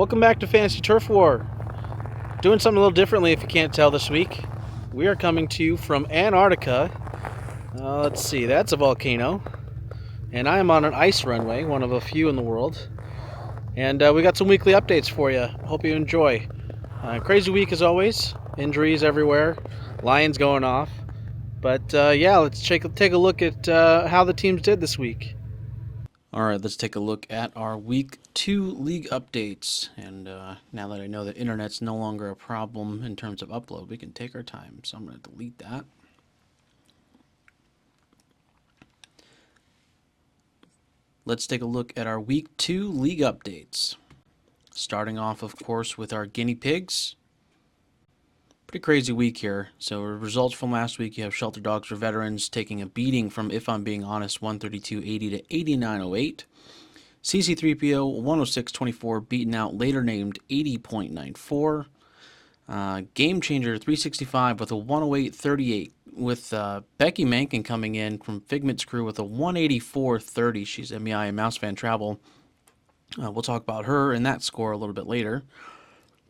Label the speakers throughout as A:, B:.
A: Welcome back to Fantasy Turf War. Doing something a little differently if you can't tell this week. We are coming to you from Antarctica. Let's see, that's a volcano. And I am on an ice runway, one of a few in the world. And we got some weekly updates for you. Hope you enjoy. Crazy week as always. Injuries everywhere. Lions going off. But yeah, let's take a look at how the teams did this week. All right, let's take a look at our Week 2 league updates. And now that I know the internet's no longer a problem in terms of upload, we can take our time. So I'm going to delete that. Let's take a look at our Week 2 league updates. Starting off, of course, with our guinea pigs. Pretty crazy week here. So results from last week, you have Shelter Dogs for Veterans taking a beating from, if I'm being honest, 132.80 to 89.08. CC3PO 106.24 beaten out later named 80.94. Game Changer 365 with a 108.38 with Becky Mankin coming in from Figment's crew with a 184.30. She's MEI and Mouse Fan Travel. We'll talk about her and that score a little bit later.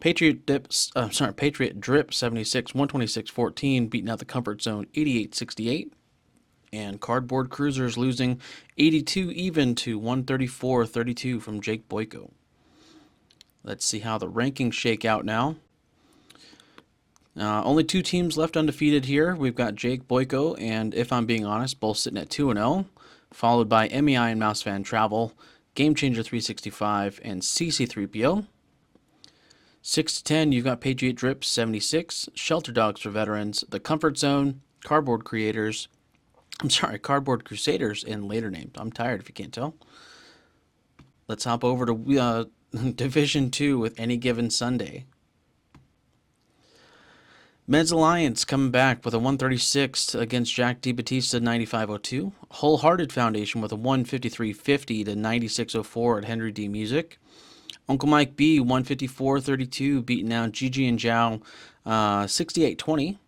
A: Patriot Drip 76 126.14 beating out the Comfort Zone 88.68. And Cardboard Cruisers losing 82 even to 134.32 from Jake Boyko. Let's see how the rankings shake out now. Only two teams left undefeated here. We've got Jake Boyko and, if I'm being honest, both sitting at 2-0, followed by MEI and Mouse Fan Travel, Game Changer 365, and CC3PO. 6-10, you've got Patriot Drip 76, Shelter Dogs for Veterans, The Comfort Zone, Cardboard Crusaders, and later named. I'm tired if you can't tell. Let's hop over to Division 2 with Any Given Sunday. Men's Alliance coming back with a 136 against Jack DiBattista 95.02. Wholehearted Foundation with a 153.50 to 96.04 at Henry D Music. Uncle Mike B 154.32 beating out Gigi and Zhao 68.20.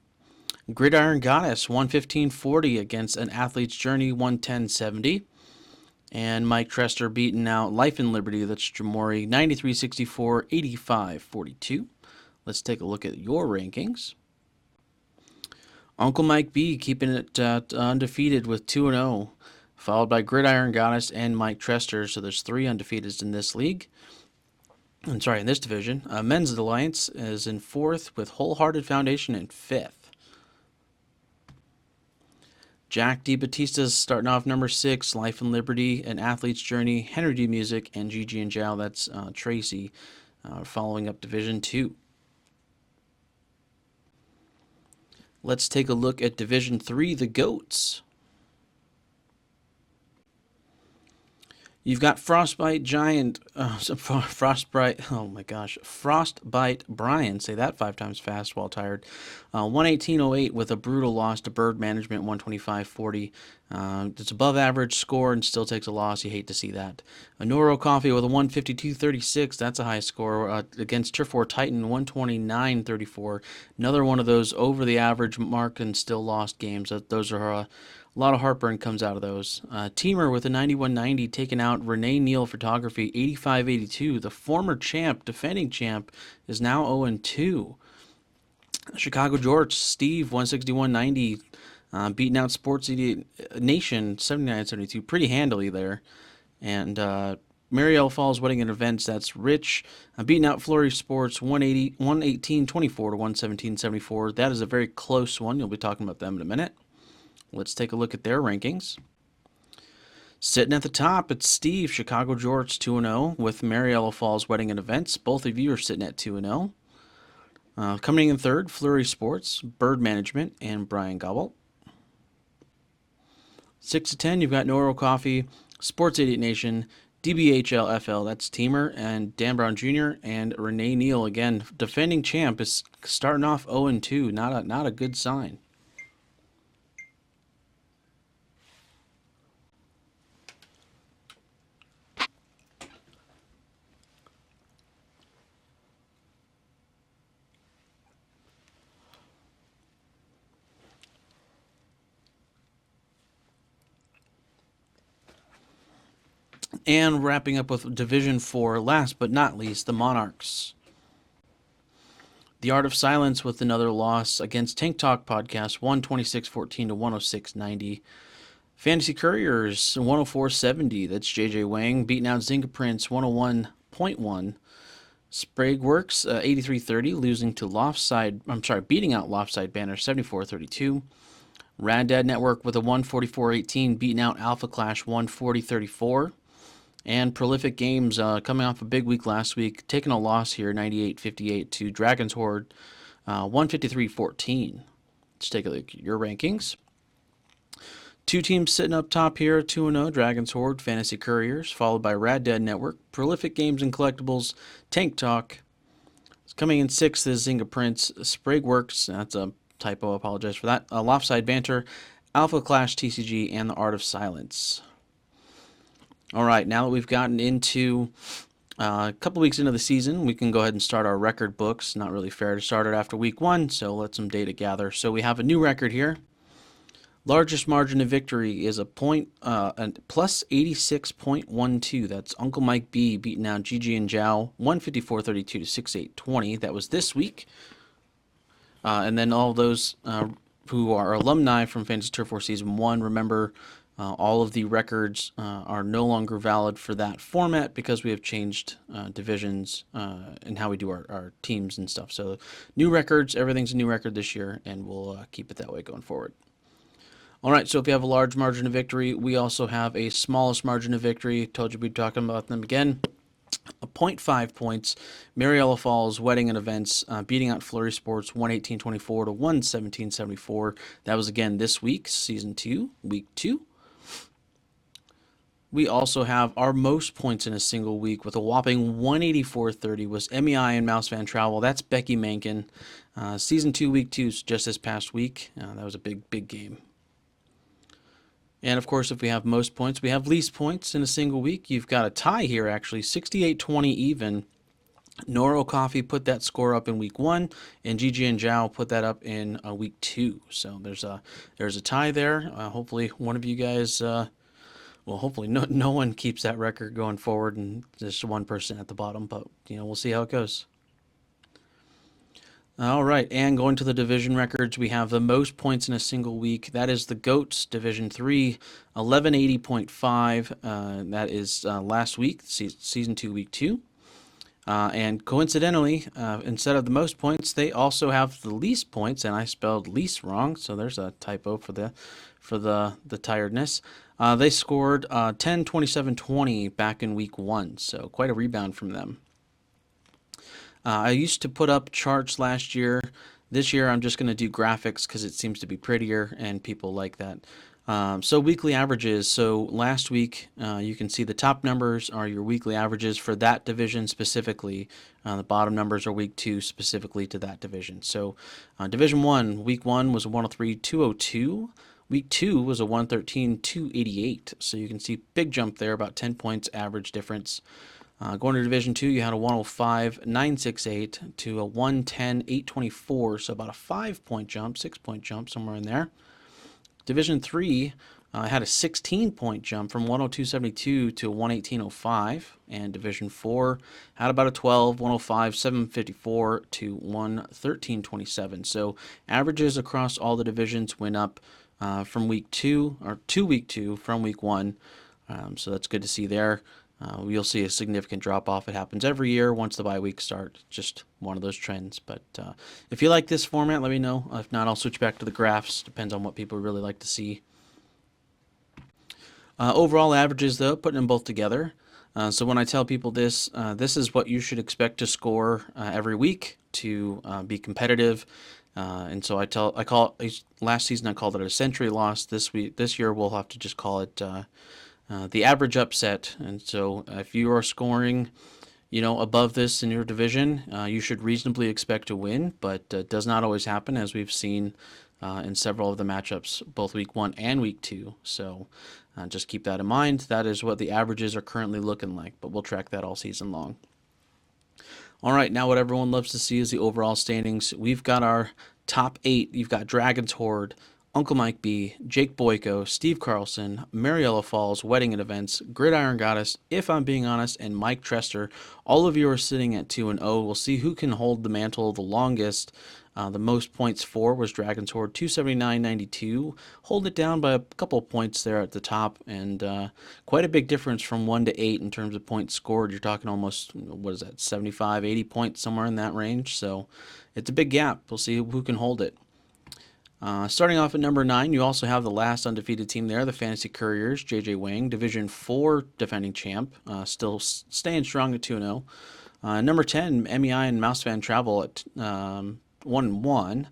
A: Gridiron Goddess 115.40 against An Athlete's Journey 110.70. And Mike Trester beating out Life and Liberty, that's Jamori 93.64 85.42. Let's take a look at your rankings. Uncle Mike B keeping it undefeated with 2-0, followed by Gridiron Goddess and Mike Trester. So there's three undefeateds in this league. In this division. Men's Alliance is in fourth with Wholehearted Foundation in fifth. Jack DiBattista's starting off number 6, Life and Liberty, An Athlete's Journey, Henry D Music, and Gigi and Zhao. That's Tracy, following up Division 2. Let's take a look at Division 3, the Goats. You've got Frostbite Brian, say that 5 times fast while tired. 118.08 with a brutal loss to Bird Management, 125.40. It's above average score and still takes a loss. You hate to see that. Noro Coffee with a 152.36. That's a high score against Turf War Titan, 129.34. Another one of those over the average mark and still lost games. Those are a lot of heartburn comes out of those. Teamer with a 91.90 taking out Renee Neal Photography 85.82. The former champ, defending champ, is now 0-2. Chicago George Steve 161.90 beating out Sports Idiot Nation 79.72 pretty handily there. And Marielle Falls Wedding and Events, that's Rich beating out Flurry Sports 118.24 to 117.74. That is a very close one. You'll be talking about them in a minute. Let's take a look at their rankings. Sitting at the top, it's Steve, Chicago George, 2-0, with Mariella Falls Wedding and Events. Both of you are sitting at 2-0. Coming in third, Flurry Sports, Bird Management, and Brian Gobble. 6-10, you've got Noro Coffee, Sports Idiot Nation, DBHL FL, that's Teamer, and Dan Brown Jr., and Renee Neal, again, defending champ, is starting off 0-2. Not a good sign. And wrapping up with Division 4, last but not least, the Monarchs. The Art of Silence with another loss against Tank Talk Podcast, 126-14 to 106-90. Fantasy Couriers, 104-70. That's JJ Wang beating out Zynga Prince, 101.1. Sprague Works, 83-30, losing to beating out Loftside Banner, 74-32. Rad Dad Network with a 144-18, beating out Alpha Clash, 140-34. And Prolific Games, coming off a big week last week, taking a loss here, 98-58 to Dragon's Horde, 153-14. Let's take a look at your rankings. Two teams sitting up top here, 2-0, Dragon's Horde, Fantasy Couriers, followed by Rad Dead Network, Prolific Games and Collectibles, Tank Talk. Coming in 6th is Zynga Prince, Sprague Works, that's a typo, I apologize for that, Loftside Banter, Alpha Clash TCG, and the Art of Silence. All right, now that we've gotten into a couple weeks into the season, we can go ahead and start our record books. Not really fair to start it after week 1, so let some data gather. So we have a new record here. Largest margin of victory is a plus 86.12. That's Uncle Mike B beating out GG and Zhao, 154.32 to 68.20. That was this week. And then all those who are alumni from Fantasy Turf War Season 1, remember, all of the records are no longer valid for that format because we have changed divisions and how we do our teams and stuff. So new records, everything's a new record this year, and we'll keep it that way going forward. All right, so if you have a large margin of victory, we also have a smallest margin of victory. Told you we'd be talking about them again. 0.5 points. Mariella Falls Wedding and Events beating out Flurry Sports 118-24 to 117-74. That was again this week, Season 2, Week 2. We also have our most points in a single week with a whopping 184.30 was MEI and Mouse Van Travel. That's Becky Mankin. Season 2, Week 2, just this past week. That was a big game. And of course, if we have most points, we have least points in a single week. You've got a tie here, actually, 68-20 even. Noro Coffee put that score up in week 1, and GG and Zhao put that up in week 2. So there's a tie there. Hopefully, one of you guys. Hopefully no one keeps that record going forward, and just one person at the bottom. But we'll see how it goes. All right, and going to the division records, we have the most points in a single week. That is the GOATS, Division 3, 1180.5. That is last week, Season 2, Week 2. And coincidentally, instead of the most points, they also have the least points, and I spelled least wrong, so there's a typo for the tiredness. They scored 10-27-20 back in Week 1, so quite a rebound from them. I used to put up charts last year. This year I'm just going to do graphics because it seems to be prettier and people like that. So weekly averages. So last week you can see the top numbers are your weekly averages for that division specifically. The bottom numbers are week 2 specifically to that division. So Division 1, week 1 was a 103-202. Week 2 was a 113-288. So you can see big jump there, about 10 points average difference. Going to Division 2, you had a 105-968 to a 110-824, so about a 5-point jump, 6-point jump, somewhere in there. Division 3 had a 16-point jump from 102.72 to 118.05, and Division 4 had about a 105-754 to 113.27. So averages across all the divisions went up from week 2, or to week 2 from week 1, so that's good to see there. You'll see a significant drop-off. It happens every year once the bye weeks start. Just one of those trends. But if you like this format, let me know. If not, I'll switch back to the graphs. Depends on what people really like to see. Overall averages, though, putting them both together. So when I tell people this, this is what you should expect to score every week to be competitive. And so last season I called it a century loss. This year we'll have to just call it the average upset. And so if you are scoring, above this in your division, you should reasonably expect to win, but it does not always happen, as we've seen in several of the matchups, both week 1 and week 2. So just keep that in mind. That is what the averages are currently looking like, but we'll track that all season long. All right, now what everyone loves to see is the overall standings. We've got our top 8. You've got Dragon's Horde, Uncle Mike B, Jake Boyko, Steve Carlson, Mariella Falls, Wedding and Events, Gridiron Goddess, If I'm Being Honest, and Mike Trester. All of you are sitting at 2-0. We'll see who can hold the mantle the longest. The most points for was Dragon's Horde, 279.92. Hold it down by a couple of points there at the top, and quite a big difference from 1 to 8 in terms of points scored. You're talking almost, what is that, 75, 80 points, somewhere in that range. So it's a big gap. We'll see who can hold it. Starting off at number 9, you also have the last undefeated team there, the Fantasy Couriers, JJ Wang, Division 4 defending champ, still staying strong at 2-0. Number 10, MEI and Mousefan Travel at 1-1.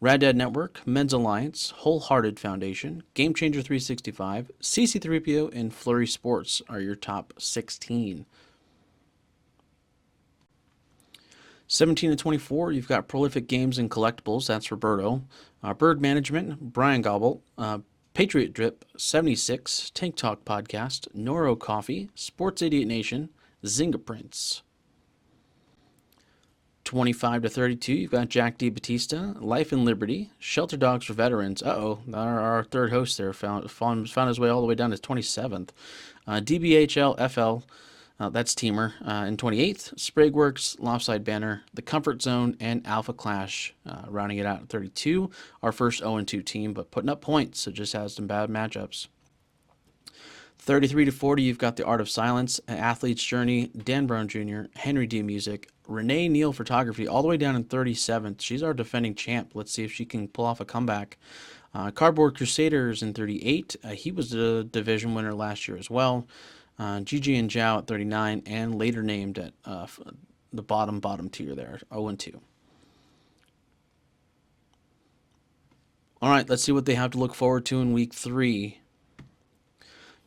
A: Rad Dad Network, Men's Alliance, Wholehearted Foundation, Game Changer 365, CC3PO, and Flurry Sports are your top 16. 17 to 24, you've got Prolific Games and Collectibles, that's Roberto. Bird Management, Brian Gobble. Patriot Drip, 76, Tank Talk Podcast, Noro Coffee, Sports Idiot Nation, Zynga Prints. 25 to 32, you've got Jack D. Batista, Life and Liberty, Shelter Dogs for Veterans. Our third host there found his way all the way down to 27th. DBHL FL, that's Teamer, in 28th. Spragueworks, Lopside Banner, The Comfort Zone, and Alpha Clash rounding it out at 32. Our first 0-2 team, but putting up points, so just has some bad matchups. 33 to 40, you've got The Art of Silence, Athlete's Journey, Dan Brown Jr., Henry D. Music, Renee Neal Photography, all the way down in 37th. She's our defending champ. Let's see if she can pull off a comeback. Cardboard Crusaders in 38. He was the division winner last year as well. Gigi and Zhao at 39, and later named at the bottom tier there, 0-2. All right, let's see what they have to look forward to in week 3.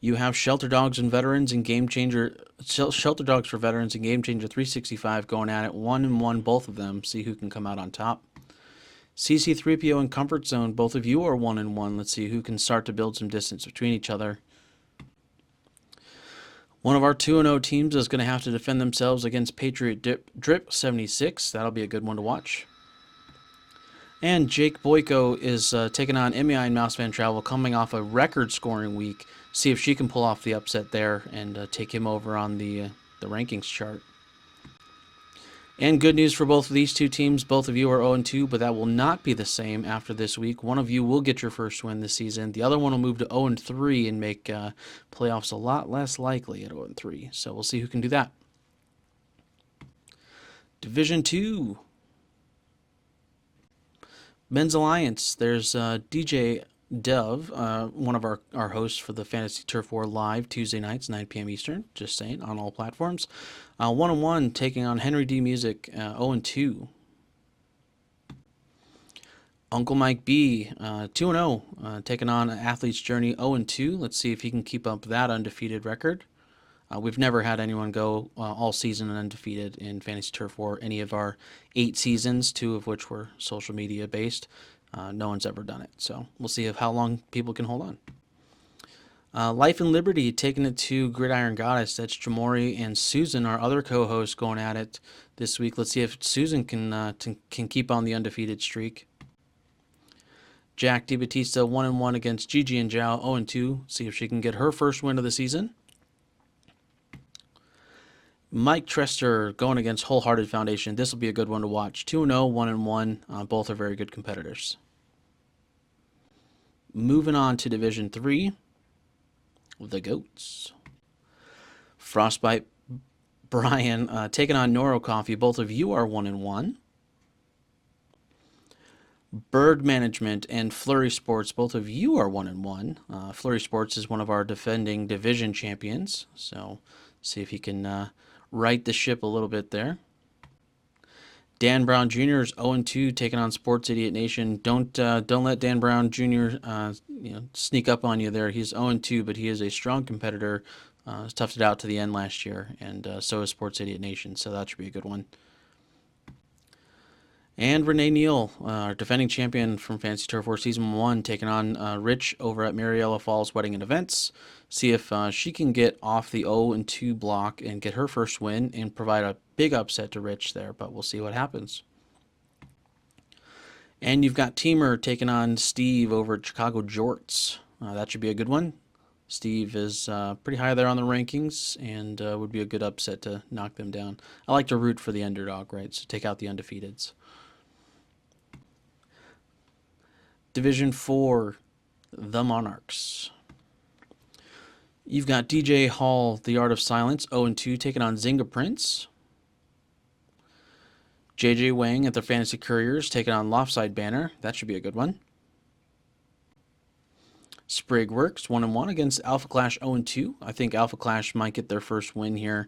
A: You have Shelter Dogs and Veterans and Game Changer, Shelter Dogs for Veterans and Game Changer 365 going at it, 1-1, both of them. See who can come out on top. CC3PO and Comfort Zone, both of you are 1-1. Let's see who can start to build some distance between each other. One of our 2-0 teams is going to have to defend themselves against Patriot Drip 76. That'll be a good one to watch. And Jake Boyko is taking on MEI and Mousefan Travel, coming off a record-scoring week. See if she can pull off the upset there and take him over on the rankings chart. And good news for both of these two teams. Both of you are 0-2, but that will not be the same after this week. One of you will get your first win this season. The other one will move to 0-3 and make playoffs a lot less likely at 0-3. So we'll see who can do that. Division 2. Men's Alliance. There's DJ Dove, one of our hosts for the Fantasy Turf War live Tuesday nights, 9 p.m. Eastern, just saying, on all platforms. 1-1 taking on Henry D. Music, 0-2. Uncle Mike B, 2-0, taking on Athlete's Journey, 0-2. Let's see if he can keep up that undefeated record. We've never had anyone go all season undefeated in Fantasy Turf War, any of our 8 seasons, 2 of which were social media based. No one's ever done it, so we'll see how long people can hold on. Life and Liberty taking it to Gridiron Goddess. That's Jamori and Susan, our other co-hosts, going at it this week. Let's see if Susan can keep on the undefeated streak. Jack Di Battista 1-1 against Gigi and Zhao, 0-2. See if she can get her first win of the season. Mike Trester going against Wholehearted Foundation. This will be a good one to watch. 2-0, 1-1. Both are very good competitors. Moving on to Division 3. The Goats. Frostbite Brian taking on Noro Coffee. Both of you are 1-1. Bird Management and Flurry Sports. Both of you are 1-1. Flurry Sports is one of our defending division champions. So see if he can right the ship a little bit there. Dan Brown Jr. is 0-2, taking on Sports Idiot Nation. Don't let Dan Brown Jr. Sneak up on you there. He's 0-2, but he is a strong competitor. Toughed it out to the end last year, and so is Sports Idiot Nation. So that should be a good one. And Renee Neal, our defending champion from Fantasy Turf War Season 1, taking on Rich over at Mariella Falls Wedding and Events. See if she can get off the 0-2 block and get her first win and provide a big upset to Rich there, but we'll see what happens. And you've got Teamer taking on Steve over at Chicago Jorts. That should be a good one. Steve is pretty high there on the rankings and would be a good upset to knock them down. I like to root for the underdog, right? So take out the undefeateds. Division 4, the Monarchs. You've got DJ Hall, The Art of Silence, 0-2, taking on Zynga Prince. JJ Wang at the Fantasy Couriers taking on Loftside Banner. That should be a good one. Sprig Works 1-1 against Alpha Clash 0-2. I think Alpha Clash might get their first win here.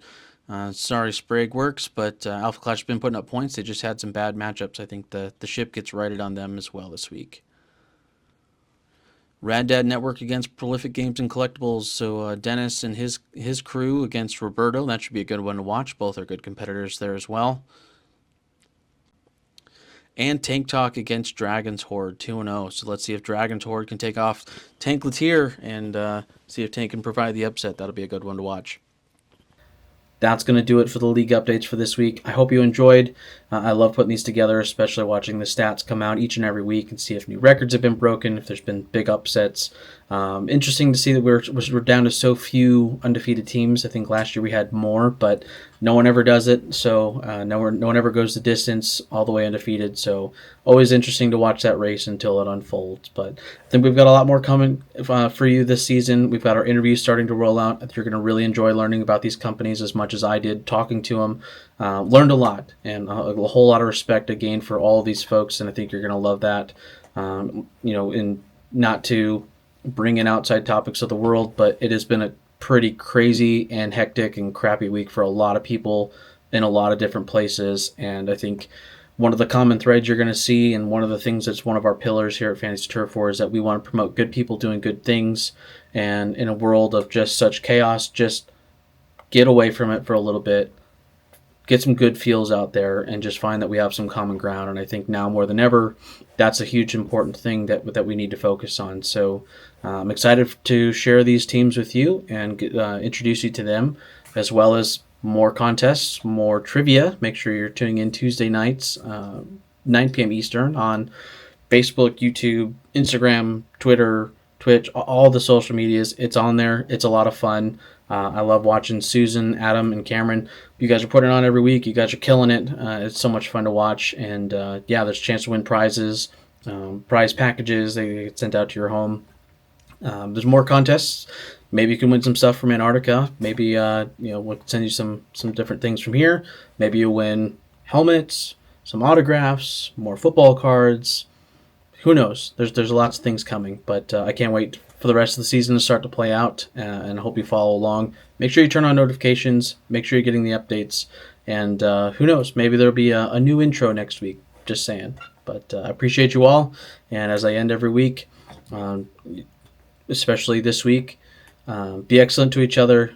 A: Sorry, Sprig Works, but Alpha Clash has been putting up points. They just had some bad matchups. I think the ship gets righted on them as well this week. Rad Dad Network against Prolific Games and Collectibles. So Dennis and his crew against Roberto. That should be a good one to watch. Both are good competitors there as well. And Tank Talk against Dragon's Horde, 2-0. So let's see if Dragon's Horde can take off Tank Latier and see if Tank can provide the upset. That'll be a good one to watch. That's going to do it for the league updates for this week. I hope you enjoyed. I love putting these together, especially watching the stats come out each and every week and see if new records have been broken, if there's been big upsets. Interesting to see that we're down to so few undefeated teams. I think last year we had more, but no one ever does it. So no one ever goes the distance all the way undefeated. So always interesting to watch that race until it unfolds. But I think we've got a lot more coming for you this season. We've got our interviews starting to roll out. I think you're going to really enjoy learning about these companies as much as I did talking to them. Learned a lot, and a whole lot of respect I gained for all of these folks, and I think you're going to love that. In not to bring in outside topics of the world, but it has been a pretty crazy and hectic and crappy week for a lot of people in a lot of different places, and I think one of the common threads you're going to see, and one of the things that's one of our pillars here at Fantasy Turf War, is that we want to promote good people doing good things, and in a world of just such chaos, just get away from it for a little bit, get some good feels out there, and just find that we have some common ground. And I think now more than ever, that's a huge important thing that we need to focus on. So I'm excited to share these teams with you and introduce you to them, as well as more contests, more trivia. Make sure you're tuning in Tuesday nights, 9 p.m. Eastern on Facebook, YouTube, Instagram, Twitter, Twitch, all the social medias. It's on there. It's a lot of fun. I love watching Susan, Adam, and Cameron. You guys are putting it on every week. You guys are killing it. It's so much fun to watch. And there's a chance to win prizes, prize packages. They get sent out to your home. There's more contests. Maybe you can win some stuff from Antarctica. Maybe we'll send you some different things from here. Maybe you'll win helmets, some autographs, more football cards. Who knows? There's lots of things coming, but I can't wait for the rest of the season to start to play out, and I hope you follow along. Make sure you turn on notifications. Make sure you're getting the updates, and who knows? Maybe there'll be a new intro next week. Just saying. But I appreciate you all, and as I end every week, especially this week, be excellent to each other,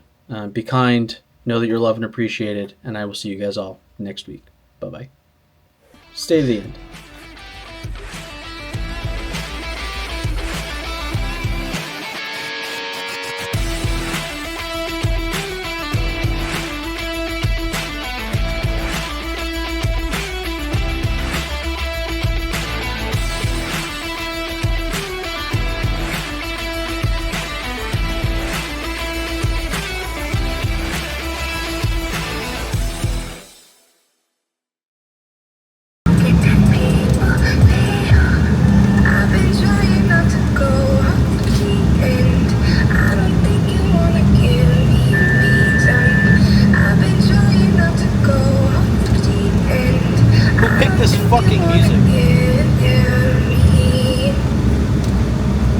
A: be kind, know that you're loved and appreciated, and I will see you guys all next week. Bye-bye. Stay to the end. Who picked this fucking music?